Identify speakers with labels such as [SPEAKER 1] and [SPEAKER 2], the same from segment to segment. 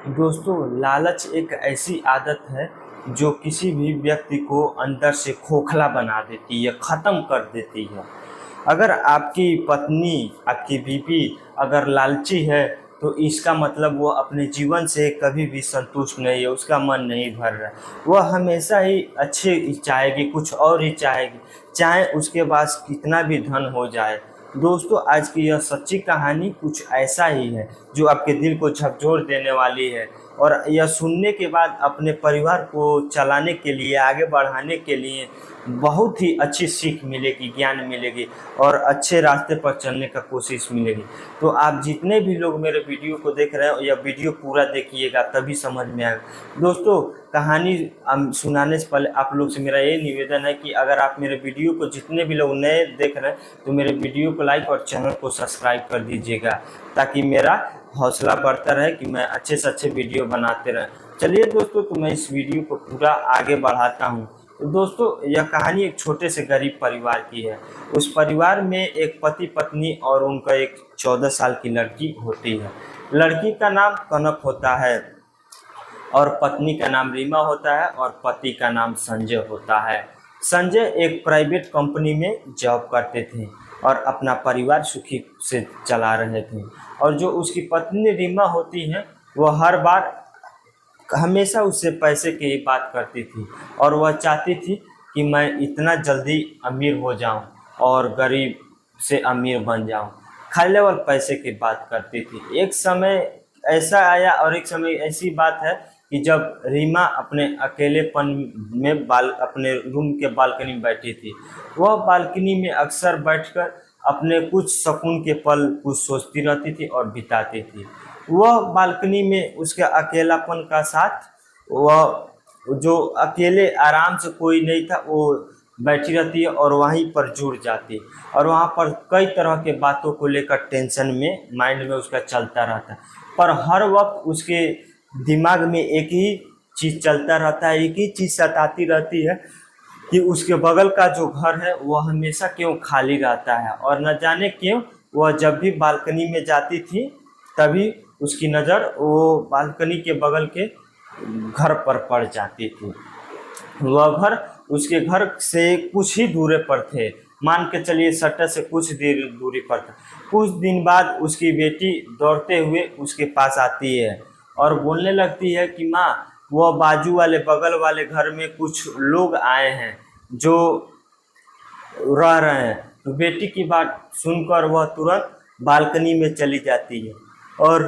[SPEAKER 1] दोस्तों, लालच एक ऐसी आदत है जो किसी भी व्यक्ति को अंदर से खोखला बना देती है, ख़त्म कर देती है। अगर आपकी पत्नी, आपकी बीवी अगर लालची है तो इसका मतलब वो अपने जीवन से कभी भी संतुष्ट नहीं है, उसका मन नहीं भर रहा है। वह हमेशा ही अच्छे ही चाहेगी, कुछ और ही चाहेगी, चाहे उसके पास कितना भी धन हो जाए। दोस्तों, आज की यह सच्ची कहानी कुछ ऐसा ही है जो आपके दिल को झकझोर देने वाली है, और यह सुनने के बाद अपने परिवार को चलाने के लिए, आगे बढ़ाने के लिए बहुत ही अच्छी सीख मिलेगी, ज्ञान मिलेगी और अच्छे रास्ते पर चलने का कोशिश मिलेगी। तो आप जितने भी लोग मेरे वीडियो को देख रहे हो, यह वीडियो पूरा देखिएगा तभी समझ में आएगा। दोस्तों, कहानी सुनाने से पहले आप लोग से मेरा ये निवेदन है कि अगर आप मेरे वीडियो को, जितने भी लोग नए देख रहे हैं, तो मेरे वीडियो को लाइक और चैनल को सब्सक्राइब कर दीजिएगा, ताकि मेरा हौसला बढ़ता रहे कि मैं अच्छे से अच्छे वीडियो बनाते रहें। चलिए दोस्तों, तो मैं इस वीडियो को पूरा आगे बढ़ाता हूँ। तो दोस्तों, यह कहानी एक छोटे से गरीब परिवार की है। उस परिवार में एक पति पत्नी और उनका एक 14 साल की लड़की होती है। लड़की का नाम कनक होता है और पत्नी का नाम रीमा होता है और पति का नाम संजय होता है। संजय एक प्राइवेट कंपनी में जॉब करते थे और अपना परिवार सुखी से चला रहे थे। और जो उसकी पत्नी रीमा होती है, वह हर बार हमेशा उससे पैसे की ही बात करती थी और वह चाहती थी कि मैं इतना जल्दी अमीर हो जाऊं और गरीब से अमीर बन जाऊं। खाली लेवल पैसे की बात करती थी। एक समय ऐसा आया और एक समय ऐसी बात है कि जब रीमा अपने अकेलेपन में अपने रूम के बालकनी में बैठी थी। वह बालकनी में अक्सर बैठकर अपने कुछ सुकून के पल कुछ सोचती रहती थी और बिताती थी। वह बालकनी में उसके अकेलापन का साथ, वह जो अकेले आराम से कोई नहीं था, वो बैठी रहती है और वहीं पर जुड़ जाती है और वहाँ पर कई तरह के बातों को लेकर टेंशन में माइंड में उसका चलता रहता है। पर हर वक्त उसके दिमाग में एक ही चीज़ चलता रहता है, एक ही चीज़ सताती रहती है कि उसके बगल का जो घर है वह हमेशा क्यों खाली रहता है, और न जाने क्यों वह जब भी बालकनी में जाती थी तभी उसकी नज़र वो बालकनी के बगल के घर पर पड़ जाती थी। वह घर उसके घर से कुछ ही दूरी पर थे, मान के चलिए सट्टा से कुछ देर दूरी पर था। कुछ दिन बाद उसकी बेटी दौड़ते हुए उसके पास आती है और बोलने लगती है कि माँ, वह बाजू वाले बगल वाले घर में कुछ लोग आए हैं जो रह रहे हैं। तो बेटी की बात सुनकर वह तुरंत बालकनी में चली जाती है और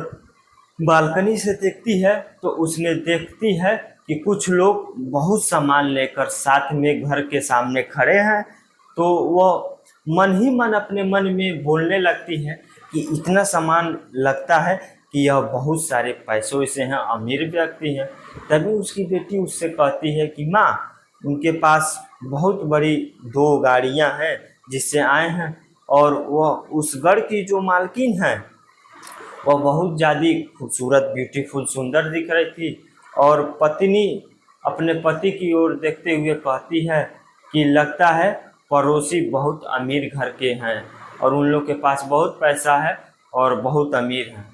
[SPEAKER 1] बालकनी से देखती है तो उसमें देखती है कि कुछ लोग बहुत सामान लेकर साथ में घर के सामने खड़े हैं। तो वह मन ही मन अपने मन में बोलने लगती है कि इतना सामान लगता है कि यह बहुत सारे पैसों से हैं, अमीर व्यक्ति हैं। तभी उसकी बेटी उससे कहती है कि माँ, उनके पास बहुत बड़ी 2 गाड़ियाँ हैं जिससे आए हैं, और वह उस गढ़ की जो मालकिन है वह बहुत ज़्यादा खूबसूरत, ब्यूटीफुल, सुंदर दिख रही थी। और पत्नी अपने पति की ओर देखते हुए कहती है कि लगता है पड़ोसी बहुत अमीर घर के हैं और उन लोग के पास बहुत पैसा है और बहुत अमीर हैं।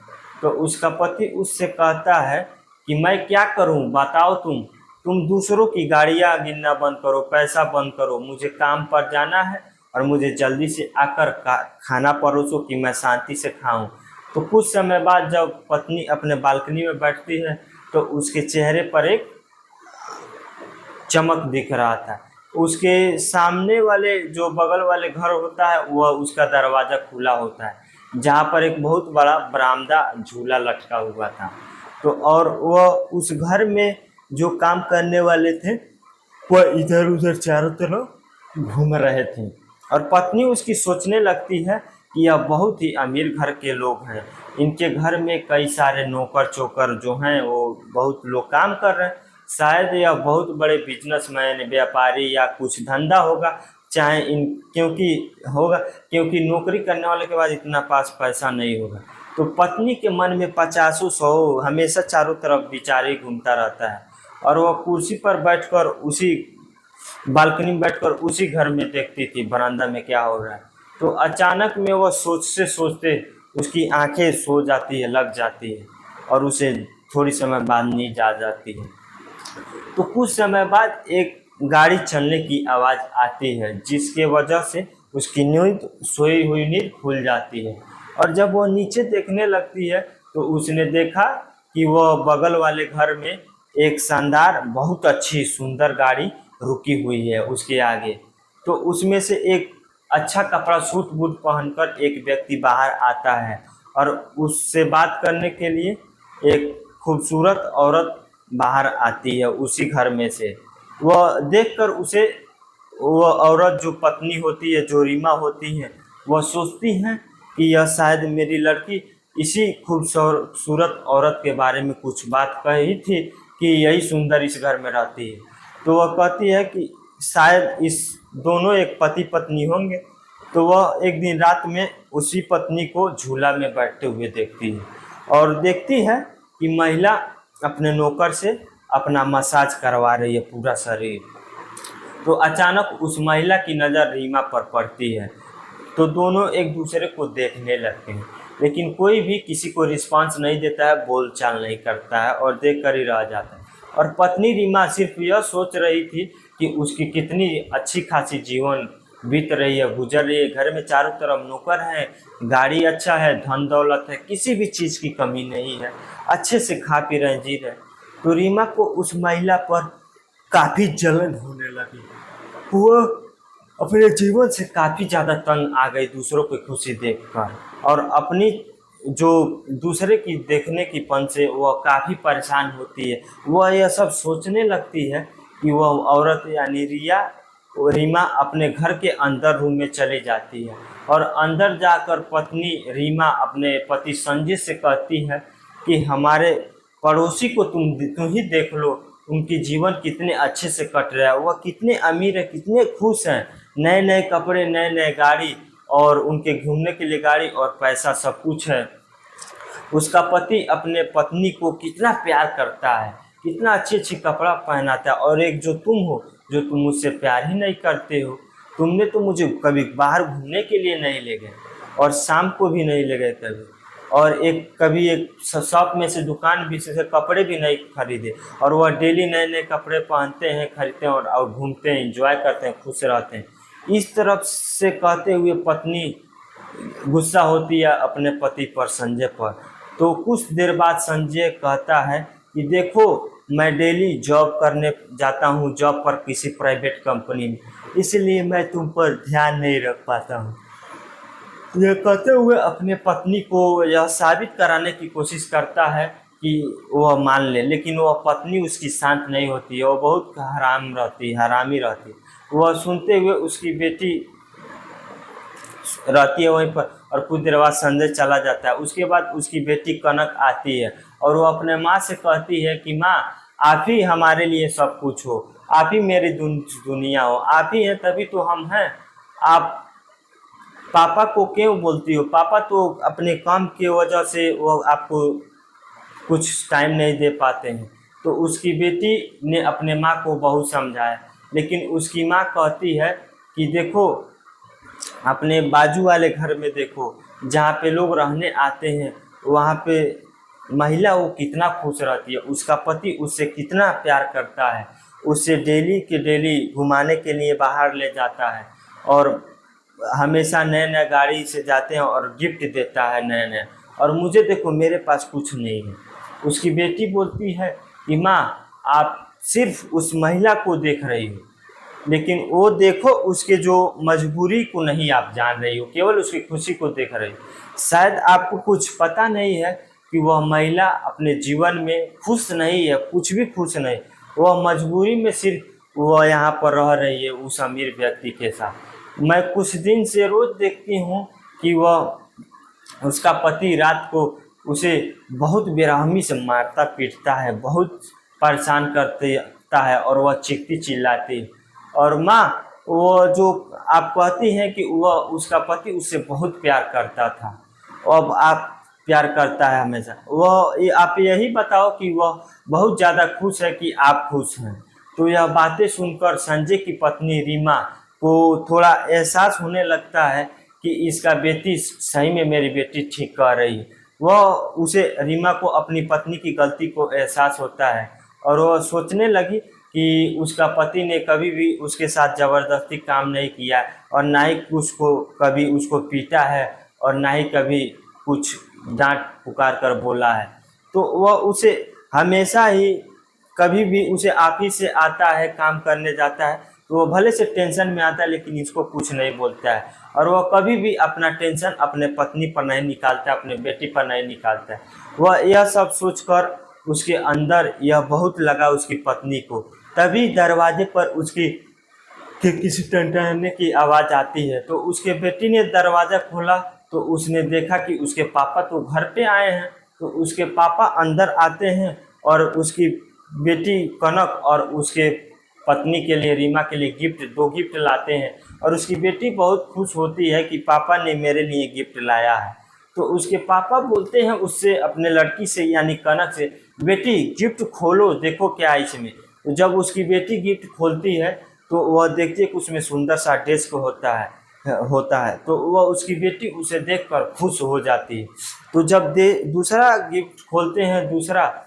[SPEAKER 1] तो उसका पति उससे कहता है कि मैं क्या करूं, बताओ तुम दूसरों की गाड़ियां गिनना बंद करो, पैसा बंद करो, मुझे काम पर जाना है और मुझे जल्दी से आकर खाना परोसो कि मैं शांति से खाऊं। तो कुछ समय बाद जब पत्नी अपने बालकनी में बैठती है तो उसके चेहरे पर एक चमक दिख रहा था। उसके सामने वाले जो बगल वाले घर होता है वह उसका दरवाज़ा खुला होता है, जहाँ पर एक बहुत बड़ा बरामदा झूला लटका हुआ था। तो और वह उस घर में जो काम करने वाले थे वह इधर उधर चारों तरफ घूम रहे थे। और पत्नी उसकी सोचने लगती है कि यह बहुत ही अमीर घर के लोग हैं, इनके घर में कई सारे नौकर चोकर जो हैं वो बहुत लोग काम कर रहे हैं। शायद यह बहुत बड़े बिजनेसमैन, व्यापारी या कुछ धंधा होगा, चाहे इन क्योंकि नौकरी करने वाले के बाद इतना पास पैसा नहीं होगा। तो पत्नी के मन में पचासों सौ हमेशा चारों तरफ विचार ही घूमता रहता है और वह कुर्सी पर बैठकर उसी बालकनी में बैठकर उसी घर में देखती थी बरामदा में क्या हो रहा है। तो अचानक में वह सोचते सोचते उसकी आंखें सो जाती है, लग जाती है और उसे थोड़ी समय बाद नींद आ जाती है। तो कुछ समय बाद एक गाड़ी चलने की आवाज़ आती है, जिसके वजह से उसकी नींद, सोई हुई नींद खुल जाती है। और जब वो नीचे देखने लगती है तो उसने देखा कि वह बगल वाले घर में एक शानदार, बहुत अच्छी सुंदर गाड़ी रुकी हुई है उसके आगे। तो उसमें से एक अच्छा कपड़ा, सूट बूट पहनकर एक व्यक्ति बाहर आता है और उससे बात करने के लिए एक खूबसूरत औरत बाहर आती है उसी घर में से। वह देखकर उसे, वह औरत जो पत्नी होती है, जो रीमा होती है, वह सोचती है कि यह शायद मेरी लड़की इसी खूबसूरत औरत के बारे में कुछ बात कही थी कि यही सुंदर इस घर में रहती है। तो वह कहती है कि शायद इस दोनों एक पति पत्नी होंगे। तो वह एक दिन रात में उसी पत्नी को झूला में बैठते हुए देखती है और देखती है कि महिला अपने नौकर से अपना मसाज करवा रही है पूरा शरीर। तो अचानक उस महिला की नज़र रीमा पर पड़ती है। तो दोनों एक दूसरे को देखने लगते हैं, लेकिन कोई भी किसी को रिस्पांस नहीं देता है, बोलचाल नहीं करता है और देख कर ही रह जाता है। और पत्नी रीमा सिर्फ यह सोच रही थी कि उसकी कितनी अच्छी खासी जीवन बीत रही है, गुजर रही है। घर में चारों तरफ नौकर है, गाड़ी अच्छा है, धन दौलत है, किसी भी चीज़ की कमी नहीं है, अच्छे से खा पी रहे, जी रहे। तो रीमा को उस महिला पर काफ़ी जलन होने लगी। वो अपने जीवन से काफ़ी ज़्यादा तंग आ गई दूसरों की खुशी देखकर, और अपनी जो दूसरे की देखने की पन से वह काफ़ी परेशान होती है। वह यह सब सोचने लगती है कि वह औरत यानी रीमा अपने घर के अंदर रूम में चली जाती है और अंदर जाकर पत्नी रीमा अपने पति संजय से कहती है कि हमारे पड़ोसी को तुम ही देख लो, उनकी जीवन कितने अच्छे से कट रहा है, वह कितने अमीर है, कितने खुश हैं, नए नए कपड़े, नए नए गाड़ी, और उनके घूमने के लिए गाड़ी और पैसा सब कुछ है। उसका पति अपने पत्नी को कितना प्यार करता है, कितना अच्छे अच्छे कपड़ा पहनाता है, और एक जो तुम हो, जो तुम मुझसे प्यार ही नहीं करते हो। तुमने तो मुझे कभी बाहर घूमने के लिए नहीं ले गए और शाम को भी नहीं ले गए कभी, और कभी एक शॉप में से, दुकान भी से कपड़े भी नहीं खरीदे, और वह डेली नए नए कपड़े पहनते हैं, खरीदते हैं और घूमते हैं, एंजॉय करते हैं, खुश रहते हैं। इस तरफ से कहते हुए पत्नी गुस्सा होती है अपने पति पर, संजय पर। तो कुछ देर बाद संजय कहता है कि देखो, मैं डेली जॉब करने जाता हूँ, जॉब पर किसी प्राइवेट कंपनी में, इसलिए मैं तुम पर ध्यान नहीं रख पाता हूँ। यह कहते हुए अपने पत्नी को यह साबित कराने की कोशिश करता है कि वह मान ले, लेकिन वह पत्नी उसकी शांत नहीं होती है, वह बहुत हरामी रहती है। वह सुनते हुए उसकी बेटी रहती है वहीं पर, और कुछ देर बाद संजय चला जाता है। उसके बाद उसकी बेटी कनक आती है और वह अपने माँ से कहती है कि माँ, आप ही हमारे लिए सब कुछ हो, आप ही मेरी दुनिया हो, आप ही हैं तभी तो हम हैं। आप पापा को क्यों बोलती हो? पापा तो अपने काम की वजह से वो आपको कुछ टाइम नहीं दे पाते हैं। तो उसकी बेटी ने अपने माँ को बहुत समझाया, लेकिन उसकी माँ कहती है कि देखो, अपने बाजू वाले घर में देखो, जहाँ पे लोग रहने आते हैं, वहाँ पे महिला वो कितना खुश रहती है, उसका पति उससे कितना प्यार करता है, उससे डेली के डेली घुमाने के लिए बाहर ले जाता है, और हमेशा नए नए गाड़ी से जाते हैं और गिफ्ट देता है नए नए, और मुझे देखो, मेरे पास कुछ नहीं है। उसकी बेटी बोलती है कि माँ, आप सिर्फ उस महिला को देख रही हो, लेकिन वो देखो, उसके जो मजबूरी को नहीं आप जान रही हो, केवल उसकी खुशी को देख रही हो। शायद आपको कुछ पता नहीं है कि वह महिला अपने जीवन में खुश नहीं है, कुछ भी खुश नहीं। वह मजबूरी में सिर्फ वह यहाँ पर रह रही है उस अमीर व्यक्ति के साथ। मैं कुछ दिन से रोज़ देखती हूँ कि वह, उसका पति रात को उसे बहुत बेरहमी से मारता पीटता है, बहुत परेशान करता है, और वह चीखती चिल्लाती। और माँ, वो जो आप कहती हैं कि वह, उसका पति उससे बहुत प्यार करता था, अब आप प्यार करता है हमेशा, वह, आप यही बताओ कि वह बहुत ज़्यादा खुश है कि आप खुश हैं। तो यह बातें सुनकर संजय की पत्नी रीमा को थोड़ा एहसास होने लगता है कि इसका बेटी सही में, मेरी बेटी ठीक कह रही है। वह उसे रीमा को अपनी पत्नी की गलती को एहसास होता है और वह सोचने लगी कि उसका पति ने कभी भी उसके साथ ज़बरदस्ती काम नहीं किया और ना ही उसको कभी उसको पीटा है और ना ही कभी कुछ डांट पुकार कर बोला है। तो वह उसे हमेशा ही कभी भी उसे ऑफिस से आता है काम करने जाता है तो वो भले से टेंशन में आता है लेकिन इसको कुछ नहीं बोलता है और वह कभी भी अपना टेंशन अपने पत्नी पर नहीं निकालता, अपने बेटी पर नहीं निकालता है। वह यह सब सोचकर उसके अंदर यह बहुत लगा उसकी पत्नी को। तभी दरवाजे पर उसकी कि किसी टनटनाने की आवाज़ आती है तो उसके बेटी ने दरवाज़ा खोला तो उसने देखा कि उसके पापा तो घर पे आए हैं। तो उसके पापा अंदर आते हैं और उसकी बेटी कनक और उसके पत्नी के लिए रीमा के लिए दो गिफ्ट लाते हैं और उसकी बेटी बहुत खुश होती है कि पापा ने मेरे लिए गिफ्ट लाया है। तो उसके पापा बोलते हैं उससे अपने लड़की से यानी कनक से, बेटी गिफ्ट खोलो देखो क्या है इसमें। तो जब उसकी बेटी गिफ्ट खोलती है तो वह देखती है कि उसमें सुंदर सा डेस्क होता है तो वह उसकी बेटी उसे देखकर खुश हो जाती है। तो जब दूसरा गिफ्ट खोलते हैं दूसरा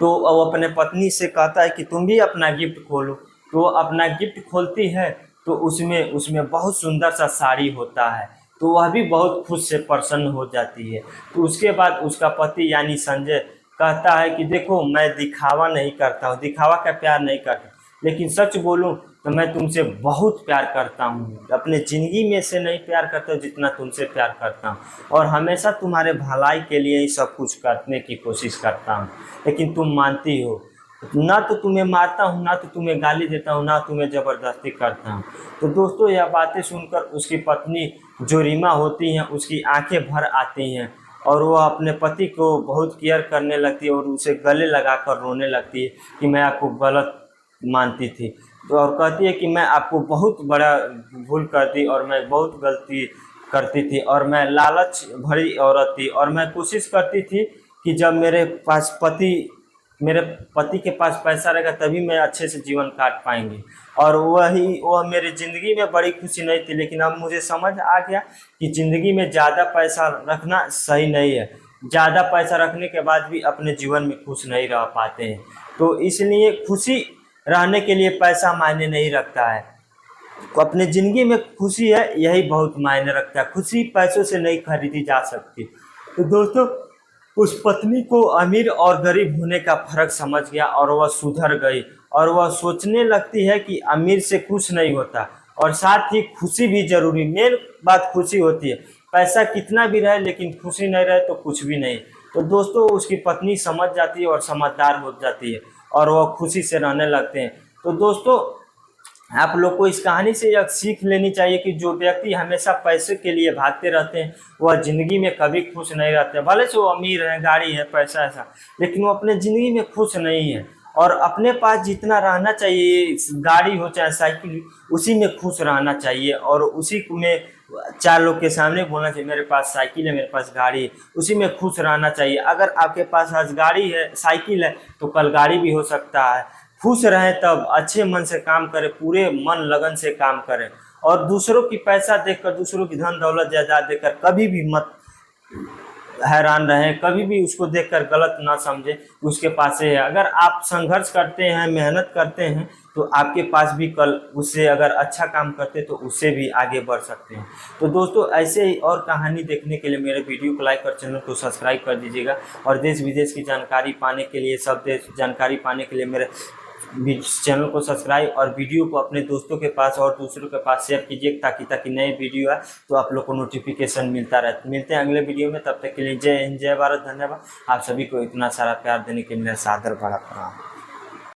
[SPEAKER 1] तो वो अपने पत्नी से कहता है कि तुम भी अपना गिफ्ट खोलो। तो वो अपना गिफ्ट खोलती है तो उसमें उसमें बहुत सुंदर सा साड़ी होता है तो वह भी बहुत खुश से प्रसन्न हो जाती है। तो उसके बाद उसका पति यानी संजय कहता है कि देखो मैं दिखावा नहीं करता हूँ, दिखावा का प्यार नहीं करता, लेकिन सच बोलूं तो मैं तुमसे बहुत प्यार करता हूँ, अपने ज़िंदगी में से नहीं प्यार करता जितना तुमसे प्यार करता हूँ और हमेशा तुम्हारे भलाई के लिए ही सब कुछ करने की कोशिश करता हूँ, लेकिन तुम मानती हो। ना तो तुम्हें मारता हूँ, ना तो तुम्हें गाली देता हूँ, ना तुम्हें ज़बरदस्ती करता हूँ। तो दोस्तों यह बातें सुनकर उसकी पत्नी जो रीमा होती हैं उसकी आंखें भर आती हैं और वह अपने पति को बहुत केयर करने लगती है और उसे गले लगाकर रोने लगती है कि मैं आपको गलत मानती थी। तो और कहती है कि मैं आपको बहुत बड़ा भूल करती और मैं बहुत गलती करती थी और मैं लालच भरी औरत थी और मैं कोशिश करती थी कि जब मेरे पति के पास पैसा रहेगा तभी मैं अच्छे से जीवन काट पाएंगे और वह मेरी ज़िंदगी में बड़ी खुशी नहीं थी। लेकिन अब मुझे समझ आ गया कि ज़िंदगी में ज़्यादा पैसा रखना सही नहीं है, ज़्यादा पैसा रखने के बाद भी अपने जीवन में खुश नहीं रह पाते हैं। तो इसलिए खुशी रहने के लिए पैसा मायने नहीं रखता है, तो अपने ज़िंदगी में खुशी है यही बहुत मायने रखता है, खुशी पैसों से नहीं खरीदी जा सकती। तो दोस्तों उस पत्नी को अमीर और गरीब होने का फर्क समझ गया और वह सुधर गई और वह सोचने लगती है कि अमीर से खुश नहीं होता और साथ ही खुशी भी जरूरी, मेन बात खुशी होती है, पैसा कितना भी रहे लेकिन खुशी नहीं रहे तो कुछ भी नहीं। तो दोस्तों उसकी पत्नी समझ जाती है और समझदार हो जाती है और वह खुशी से रहने लगते हैं। तो दोस्तों आप लोग को इस कहानी से यह सीख लेनी चाहिए कि जो व्यक्ति हमेशा पैसे के लिए भागते रहते हैं वह ज़िंदगी में कभी खुश नहीं रहते। भले से वो अमीर है, गाड़ी है, पैसा ऐसा, लेकिन वो अपने ज़िंदगी में खुश नहीं है और अपने पास जितना रहना चाहिए, गाड़ी हो चाहे साइकिल, उसी में खुश रहना चाहिए और उसी में चार लोग के सामने बोलना चाहिए मेरे पास साइकिल है, मेरे पास गाड़ी है, उसी में खुश रहना चाहिए। अगर आपके पास आज गाड़ी है, साइकिल है तो कल गाड़ी भी हो सकता है। खुश रहें तब अच्छे मन से काम करें, पूरे मन लगन से काम करें और दूसरों की पैसा देखकर, दूसरों की धन दौलत जायदाद देखकर कभी भी मत हैरान रहें, कभी भी उसको देखकर गलत ना समझें उसके पास है। अगर आप संघर्ष करते हैं, मेहनत करते हैं तो आपके पास भी कल उससे अगर अच्छा काम करते तो उससे भी आगे बढ़ सकते हैं। तो दोस्तों ऐसे ही और कहानी देखने के लिए मेरे वीडियो को लाइक और चैनल को सब्सक्राइब कर दीजिएगा और देश विदेश की जानकारी पाने के लिए, सब देश जानकारी पाने के लिए मेरे चैनल को सब्सक्राइब और वीडियो को अपने दोस्तों के पास और दूसरों के पास शेयर कीजिए ताकि नए वीडियो आए तो आप लोग को नोटिफिकेशन मिलता रहे। मिलते हैं अगले वीडियो में, तब तक के लिए जय हिंद, जय भारत, धन्यवाद। आप सभी को इतना सारा प्यार देने के लिए मेरा सादर बड़ा प्रणाम।